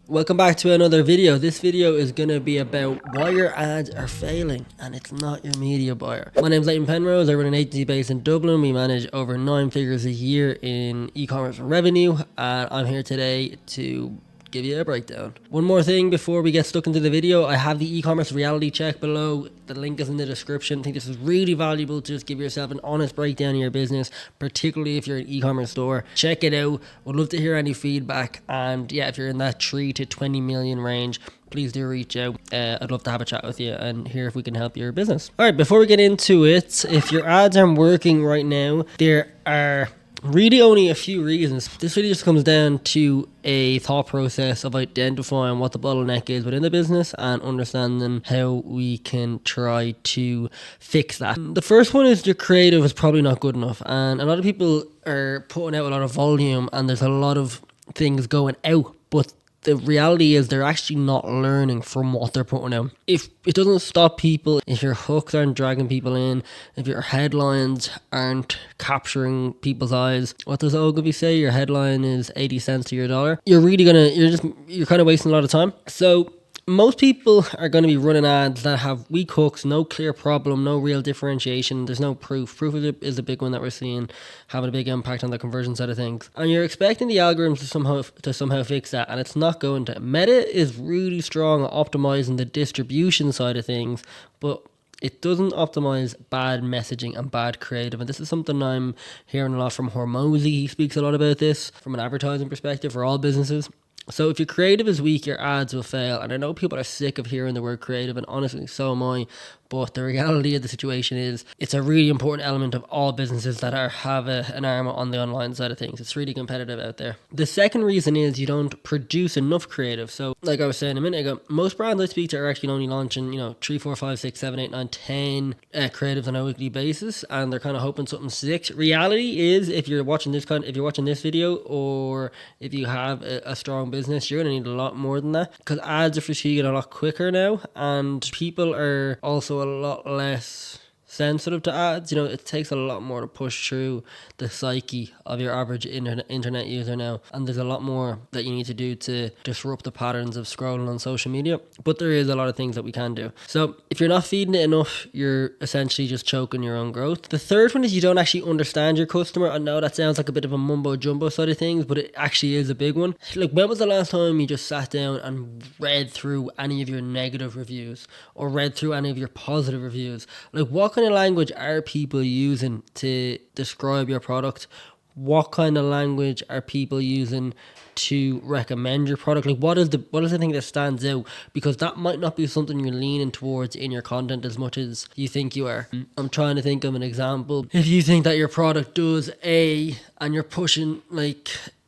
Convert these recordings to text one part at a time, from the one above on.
Welcome back to another video. This video is going to be about why your ads are failing and it's not your media buyer. My name is Leighton Penrose. I run an agency based in Dublin. We manage over 9 figures a year in e-commerce revenue, and I'm here today to give you a breakdown. One more thing before we get stuck into the video, I have the e-commerce reality check below. The link is in the description. I think this is really valuable to just give yourself an honest breakdown of your business, particularly if you're an e-commerce store. Check it out. Would love to hear any feedback, and yeah, if you're in that 3 to 20 million range, please do reach out. I'd love to have a chat with you and hear if we can help your business. All right, before we get into it, if your ads aren't working right now, there are really only a few reasons. This really just comes down to a thought process of identifying what the bottleneck is within the business and understanding how we can try to fix that. The first one is your creative is probably not good enough, and a lot of people are putting out a lot of volume and there's a lot of things going out, but the reality is they're actually not learning from what they're putting out. If it doesn't stop people, if your hooks aren't dragging people in, if your headlines aren't capturing people's eyes, what does Ogilvy say? Your headline is 80 cents to your dollar. You're kind of wasting a lot of time. So most people are going to be running ads that have weak hooks, no clear problem, no real differentiation. There's no proof. Proof is a big one that we're seeing having a big impact on the conversion side of things. And you're expecting the algorithms to somehow fix that, and it's not going to. Meta is really strong at optimizing the distribution side of things, but it doesn't optimize bad messaging and bad creative. And this is something I'm hearing a lot from Hormozy. He speaks a lot about this from an advertising perspective for all businesses. So if your creative is weak, your ads will fail. And I know people are sick of hearing the word creative, and honestly, so am I. But the reality of the situation is it's a really important element of all businesses that have an arm on the online side of things. It's really competitive out there. The second reason is you don't produce enough creative. So like I was saying a minute ago, most brands I speak to are actually only launching, 3, 4, 5, 6, 7, 8, 9, 10 creatives on a weekly basis, and they're kind of hoping something sticks. Reality is, if you're watching this video, or if you have a strong business, you're going to need a lot more than that, because ads are fatiguing a lot quicker now, and people are also a lot less sensitive to ads. It takes a lot more to push through the psyche of your average internet user now, and there's a lot more that you need to do to disrupt the patterns of scrolling on social media, but there is a lot of things that we can do. So if you're not feeding it enough, you're essentially just choking your own growth. The third one is you don't actually understand your customer. I know that sounds like a bit of a mumbo jumbo side of things, but it actually is a big one. Like, when was the last time you just sat down and read through any of your negative reviews or read through any of your positive reviews? Like, what kind of language are people using to describe your product? What kind of language are people using to recommend your product? Like, what is the thing that stands out? Because that might not be something you're leaning towards in your content as much as you think you are. I'm trying to think of an example. If you think that your product does A and you're pushing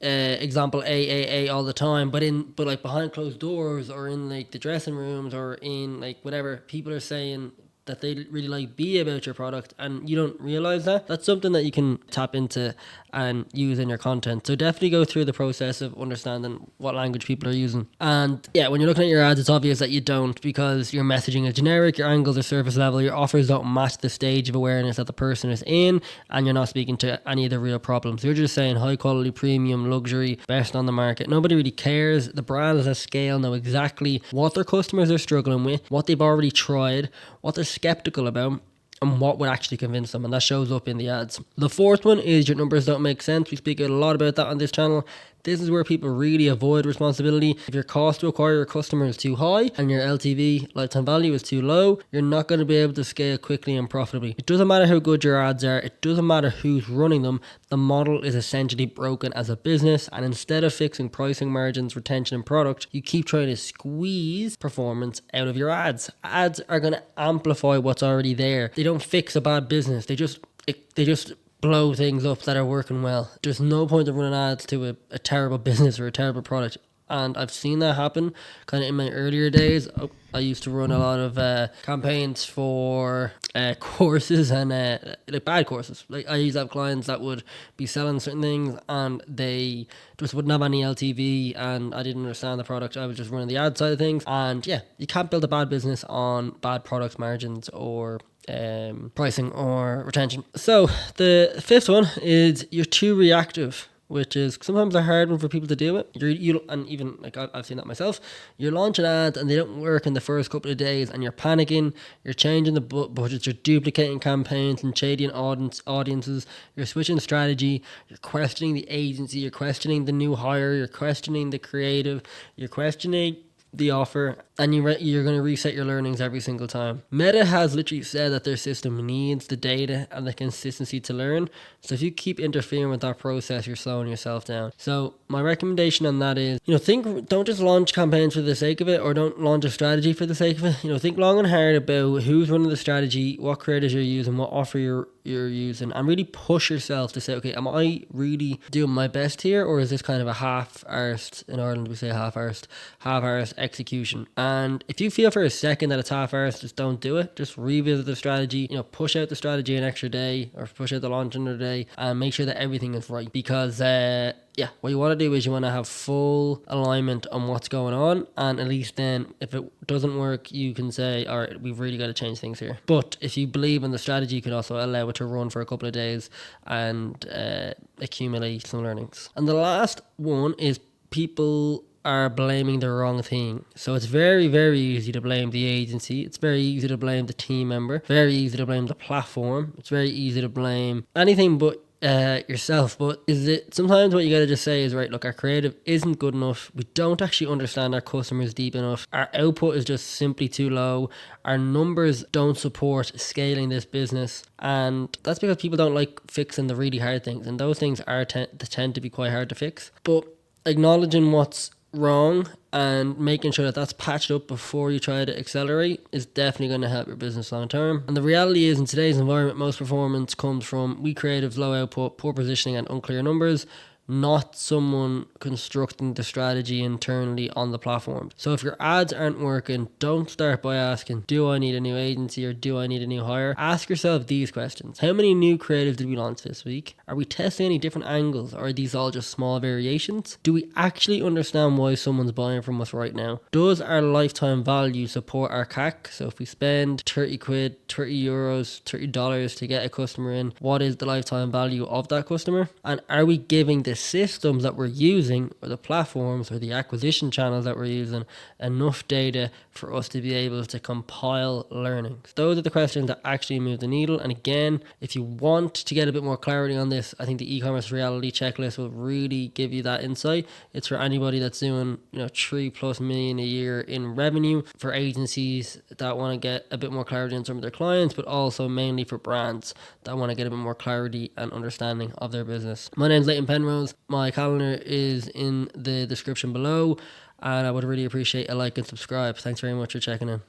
example A all the time, but like behind closed doors, or in like the dressing rooms, or in like whatever, people are saying that they really like B about your product, and you don't realize that. That's something that you can tap into and use in your content. So definitely go through the process of understanding what language people are using. And yeah, when you're looking at your ads, it's obvious that you don't, because your messaging is generic, your angles are surface level, your offers don't match the stage of awareness that the person is in, and you're not speaking to any of the real problems. You're just saying high quality, premium, luxury, best on the market. Nobody really cares. The brands at scale know exactly what their customers are struggling with, what they've already tried, what they're skeptical about, and what would actually convince them, and that shows up in the ads. The fourth one is your numbers don't make sense. We speak a lot about that on this channel. This is where people really avoid responsibility. If your cost to acquire your customer is too high and your LTV, lifetime value, is too low, you're not going to be able to scale quickly and profitably. It doesn't matter how good your ads are. It doesn't matter who's running them. The model is essentially broken as a business, and instead of fixing pricing, margins, retention, and product, you keep trying to squeeze performance out of your ads. Ads are going to amplify what's already there. They don't fix a bad business. They just blow things up that are working well. There's no point of running ads to a terrible business or a terrible product. And I've seen that happen kind of in my earlier days. I used to run a lot of campaigns for courses, and like bad courses. Like, I used to have clients that would be selling certain things and they just wouldn't have any LTV, and I didn't understand the product. I was just running the ad side of things. And yeah, you can't build a bad business on bad product margins or pricing or retention. So the fifth one is you're too reactive. which is sometimes a hard one for people to deal with. And even like I've seen that myself. You're launching ads and they don't work in the first couple of days, and you're panicking. You're changing the budgets. You're duplicating campaigns and shading audiences. You're switching strategy. You're questioning the agency. You're questioning the new hire. You're questioning the creative. You're questioning the offer, and you're going to reset your learnings every single time. Meta has literally said that their system needs the data and the consistency to learn. So if you keep interfering with that process, you're slowing yourself down. So my recommendation on that is, don't just launch campaigns for the sake of it, or don't launch a strategy for the sake of it. Think long and hard about who's running the strategy, what creators you're using, what offer you're using, and really push yourself to say, okay, am I really doing my best here, or is this kind of a half-arsed, in Ireland we say half-arsed execution? And if you feel for a second that it's half-arsed, just don't do it. Just revisit the strategy, push out the strategy an extra day, or push out the launch another day, and make sure that everything is right. Because what you want to do is you want to have full alignment on what's going on, and at least then if it doesn't work, you can say, all right, we've really got to change things here. But if you believe in the strategy, you can also allow it to run for a couple of days and accumulate some learnings. And the last one is people are blaming the wrong thing. So it's very, very easy to blame the agency. It's very easy to blame the team member. Very easy to blame the platform. It's very easy to blame anything but yourself. But sometimes what you gotta just say is, right, look, our creative isn't good enough. We don't actually understand our customers deep enough. Our output is just simply too low. Our numbers don't support scaling this business, and that's because people don't like fixing the really hard things, and those things tend to be quite hard to fix. But acknowledging what's wrong and making sure that that's patched up before you try to accelerate is definitely going to help your business long term. And the reality is, in today's environment, most performance comes from weak creatives, low output, poor positioning, and unclear numbers, not someone constructing the strategy internally on the platform. So if your ads aren't working, don't start by asking, do I need a new agency or do I need a new hire? Ask yourself these questions. How many new creatives did we launch this week? Are we testing any different angles, or are these all just small variations? Do we actually understand why someone's buying from us right now? Does our lifetime value support our CAC? So if we spend 30 quid, 30 euros, $30 to get a customer in, what is the lifetime value of that customer? And are we giving the systems that we're using, or the platforms or the acquisition channels that we're using, enough data for us to be able to compile learnings? Those are the questions that actually move the needle. And again, if you want to get a bit more clarity on this, I think the e-commerce reality checklist will really give you that insight. It's for anybody that's doing 3+ million a year in revenue, for agencies that want to get a bit more clarity on some of their clients, but also mainly for brands that want to get a bit more clarity and understanding of their business. My name's Leighton Penrose. My calendar is in the description below, and I would really appreciate a like and subscribe. Thanks very much for checking in.